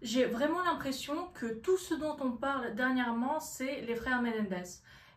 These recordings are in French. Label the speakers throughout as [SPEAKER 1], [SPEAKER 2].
[SPEAKER 1] J'ai vraiment l'impression que tout ce dont on parle dernièrement, c'est les frères Menendez.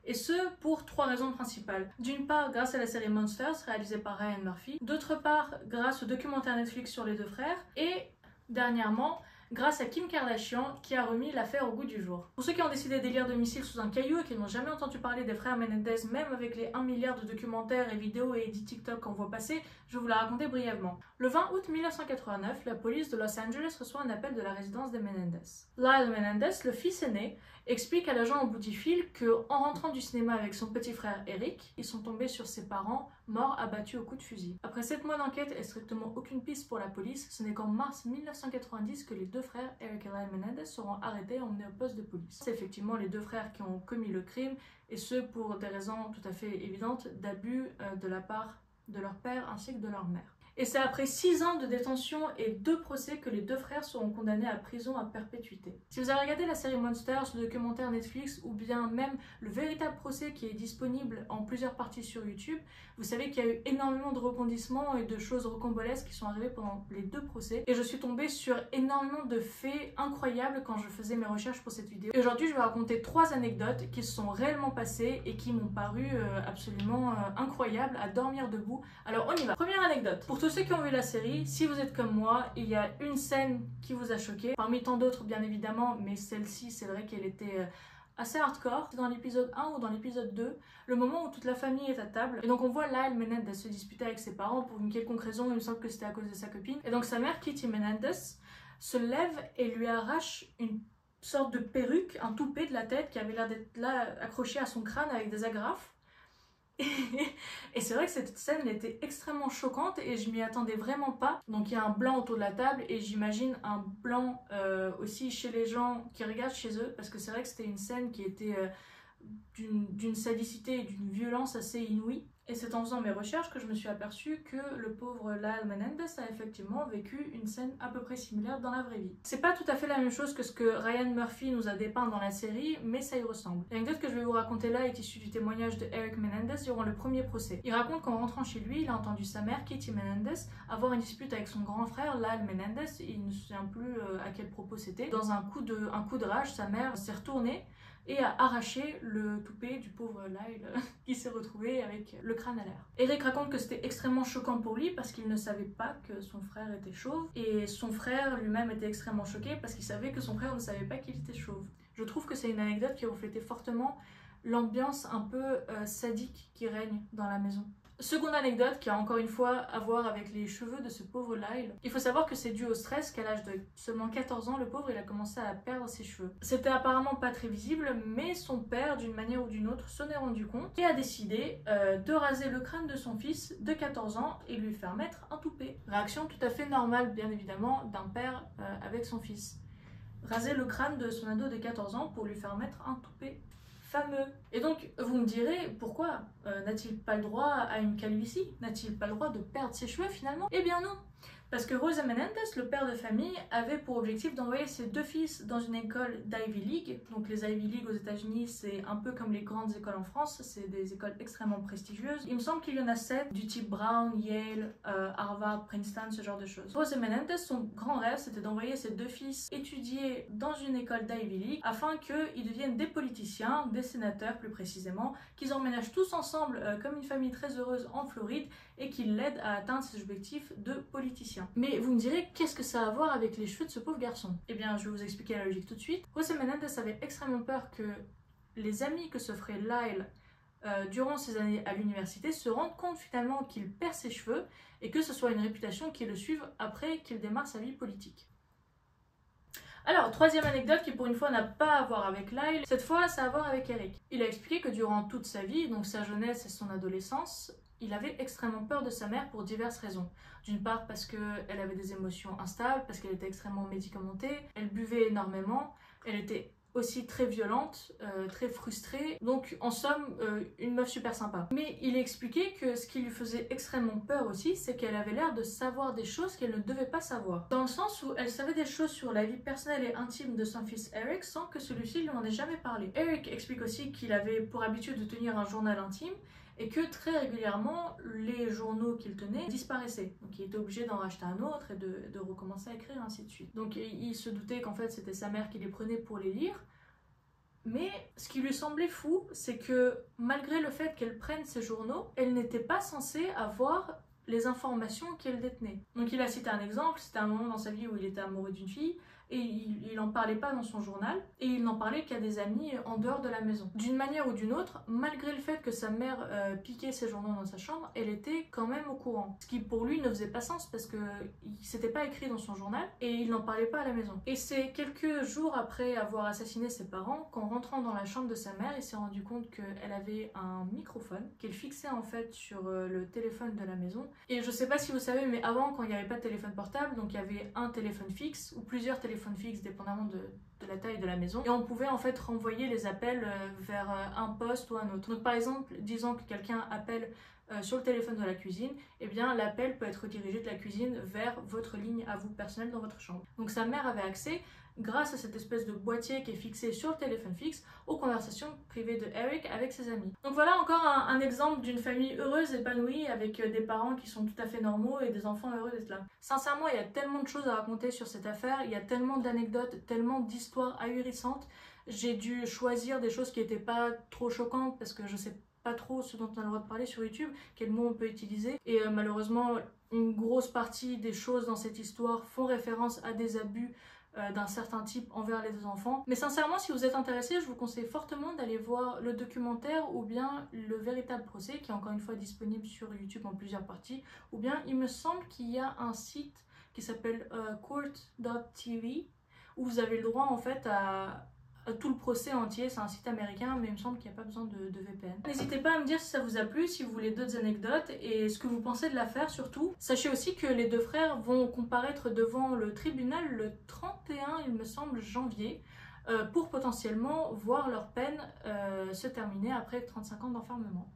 [SPEAKER 1] Et ce, pour trois raisons principales. D'une part, grâce à la série Monsters, réalisée par Ryan Murphy. D'autre part, grâce au documentaire Netflix sur les deux frères. Et, dernièrement, grâce à Kim Kardashian qui a remis l'affaire au goût du jour. Pour ceux qui ont décidé d'élire domicile sous un caillou et qui n'ont jamais entendu parler des frères Menendez, même avec les 1 milliard de documentaires et vidéos et edits TikTok qu'on voit passer, je vais vous la raconter brièvement. Le 20 août 1989, la police de Los Angeles reçoit un appel de la résidence des Menendez. Lyle Menendez, le fils aîné, explique à l'agent au bout du fil que, en rentrant du cinéma avec son petit frère Eric, ils sont tombés sur ses parents, morts abattus au coup de fusil. Après 7 mois d'enquête et strictement aucune piste pour la police, ce n'est qu'en mars 1990 que les deux frères Eric et Lyle Menendez seront arrêtés et emmenés au poste de police. C'est effectivement les deux frères qui ont commis le crime, et ce pour des raisons tout à fait évidentes d'abus de la part de leur père ainsi que de leur mère. Et c'est après 6 ans de détention et 2 procès que les deux frères seront condamnés à prison à perpétuité. Si vous avez regardé la série Monsters, le documentaire Netflix ou bien même le véritable procès qui est disponible en plusieurs parties sur YouTube, vous savez qu'il y a eu énormément de rebondissements et de choses rocambolesques qui sont arrivées pendant les 2 procès. Et je suis tombée sur énormément de faits incroyables quand je faisais mes recherches pour cette vidéo. Et aujourd'hui, je vais raconter 3 anecdotes qui se sont réellement passées et qui m'ont paru absolument incroyables, à dormir debout. Alors on y va. Première anecdote. Pour tous ceux qui ont vu la série, si vous êtes comme moi, il y a une scène qui vous a choqué, parmi tant d'autres bien évidemment, mais celle-ci c'est vrai qu'elle était assez hardcore. C'est dans l'épisode 1 ou dans l'épisode 2, le moment où toute la famille est à table, et donc on voit Lyle Menendez se disputer avec ses parents pour une quelconque raison, il me semble que c'était à cause de sa copine, et donc sa mère Kitty Menendez se lève et lui arrache une sorte de perruque, un toupet de la tête qui avait l'air d'être là accroché à son crâne avec des agrafes. Et c'est vrai que cette scène était extrêmement choquante et je m'y attendais vraiment pas. Donc il y a un blanc autour de la table et j'imagine un blanc aussi chez les gens qui regardent chez eux, parce que c'est vrai que c'était une scène qui était d'une sadicité et d'une violence assez inouïe. Et c'est en faisant mes recherches que je me suis aperçue que le pauvre Lyle Menendez a effectivement vécu une scène à peu près similaire dans la vraie vie. C'est pas tout à fait la même chose que ce que Ryan Murphy nous a dépeint dans la série, mais ça y ressemble. L'anecdote que je vais vous raconter là est issue du témoignage de Eric Menendez durant le premier procès. Il raconte qu'en rentrant chez lui, il a entendu sa mère, Kitty Menendez, avoir une dispute avec son grand frère, Lyle Menendez, et il ne se souvient plus à quel propos c'était. Dans un coup de rage, sa mère s'est retournée et a arraché le toupet du pauvre Lyle qui s'est retrouvé avec le crâne à l'air. Eric raconte que c'était extrêmement choquant pour lui parce qu'il ne savait pas que son frère était chauve, et son frère lui-même était extrêmement choqué parce qu'il savait que son frère ne savait pas qu'il était chauve. Je trouve que c'est une anecdote qui reflétait fortement l'ambiance un peu sadique qui règne dans la maison. Seconde anecdote qui a encore une fois à voir avec les cheveux de ce pauvre Lyle. Il faut savoir que c'est dû au stress qu'à l'âge de seulement 14 ans, le pauvre il a commencé à perdre ses cheveux. C'était apparemment pas très visible, mais son père, d'une manière ou d'une autre, s'en est rendu compte et a décidé de raser le crâne de son fils de 14 ans et lui faire mettre un toupet. Réaction tout à fait normale, bien évidemment, d'un père avec son fils. Raser le crâne de son ado de 14 ans pour lui faire mettre un toupet fameux. Et donc, vous me direz, pourquoi n'a-t-il pas le droit à une calvitie? N'a-t-il pas le droit de perdre ses cheveux finalement? Eh bien non! Parce que José Menendez, le père de famille, avait pour objectif d'envoyer ses 2 fils dans une école d'Ivy League. Donc les Ivy League aux États-Unis, c'est un peu comme les grandes écoles en France, c'est des écoles extrêmement prestigieuses. Il me semble qu'il y en a 7, du type Brown, Yale, Harvard, Princeton, ce genre de choses. José Menendez, son grand rêve, c'était d'envoyer ses 2 fils étudier dans une école d'Ivy League afin qu'ils deviennent des politiciens, des sénateurs plus précisément, qu'ils emménagent tous ensemble comme une famille très heureuse en Floride et qu'ils l'aident à atteindre ses objectifs de politicien. Mais vous me direz, qu'est-ce que ça a à voir avec les cheveux de ce pauvre garçon? Eh bien, je vais vous expliquer la logique tout de suite. José Menendez avait extrêmement peur que les amis que se ferait Lyle durant ses années à l'université se rendent compte finalement qu'il perd ses cheveux et que ce soit une réputation qui le suive après qu'il démarre sa vie politique. Alors, troisième anecdote qui pour une fois n'a pas à voir avec Lyle, cette fois ça a à voir avec Eric. Il a expliqué que durant toute sa vie, donc sa jeunesse et son adolescence, il avait extrêmement peur de sa mère pour diverses raisons. D'une part parce qu'elle avait des émotions instables, parce qu'elle était extrêmement médicamentée, elle buvait énormément, elle était aussi très violente, très frustrée, donc en somme une meuf super sympa. Mais il expliquait que ce qui lui faisait extrêmement peur aussi, c'est qu'elle avait l'air de savoir des choses qu'elle ne devait pas savoir. Dans le sens où elle savait des choses sur la vie personnelle et intime de son fils Eric sans que celui-ci lui en ait jamais parlé. Eric explique aussi qu'il avait pour habitude de tenir un journal intime et que très régulièrement les journaux qu'il tenait disparaissaient. Donc il était obligé d'en racheter un autre et de recommencer à écrire, ainsi de suite. Donc il se doutait qu'en fait c'était sa mère qui les prenait pour les lire. Mais ce qui lui semblait fou, c'est que malgré le fait qu'elle prenne ces journaux, elle n'était pas censée avoir les informations qu'elle détenait. Donc il a cité un exemple, c'était un moment dans sa vie où il était amoureux d'une fille, et il n'en parlait pas dans son journal, et il n'en parlait qu'à des amis en dehors de la maison. D'une manière ou d'une autre, malgré le fait que sa mère piquait ses journaux dans sa chambre, elle était quand même au courant. Ce qui pour lui ne faisait pas sens parce que s'était pas écrit dans son journal, et il n'en parlait pas à la maison. Et c'est quelques jours après avoir assassiné ses parents, qu'en rentrant dans la chambre de sa mère, il s'est rendu compte qu'elle avait un microphone qu'elle fixait en fait sur le téléphone de la maison. Et je sais pas si vous savez, mais avant, quand il n'y avait pas de téléphone portable, donc il y avait un téléphone fixe ou plusieurs téléphones fixes dépendamment de la taille de la maison, et on pouvait en fait renvoyer les appels vers un poste ou un autre. Donc par exemple, disons que quelqu'un appelle sur le téléphone de la cuisine, et bien l'appel peut être dirigé de la cuisine vers votre ligne à vous personnelle dans votre chambre. Donc sa mère avait accès, grâce à cette espèce de boîtier qui est fixé sur le téléphone fixe, aux conversations privées de Eric avec ses amis. Donc voilà encore un exemple d'une famille heureuse, épanouie, avec des parents qui sont tout à fait normaux et des enfants heureux d'être là. Sincèrement, il y a tellement de choses à raconter sur cette affaire, il y a tellement d'anecdotes, tellement d'histoires ahurissantes. J'ai dû choisir des choses qui n'étaient pas trop choquantes parce que je sais pas trop ce dont on a le droit de parler sur YouTube, quels mots on peut utiliser, et malheureusement une grosse partie des choses dans cette histoire font référence à des abus d'un certain type envers les enfants. Mais sincèrement, si vous êtes intéressé, je vous conseille fortement d'aller voir le documentaire ou bien le véritable procès, qui est encore une fois disponible sur YouTube en plusieurs parties, ou bien il me semble qu'il y a un site qui s'appelle court.tv où vous avez le droit en fait à tout le procès entier. C'est un site américain, mais il me semble qu'il n'y a pas besoin de VPN. N'hésitez pas à me dire si ça vous a plu, si vous voulez d'autres anecdotes et ce que vous pensez de l'affaire surtout. Sachez aussi que les deux frères vont comparaître devant le tribunal le 31, il me semble, janvier, pour potentiellement voir leur peine se terminer après 35 ans d'enfermement.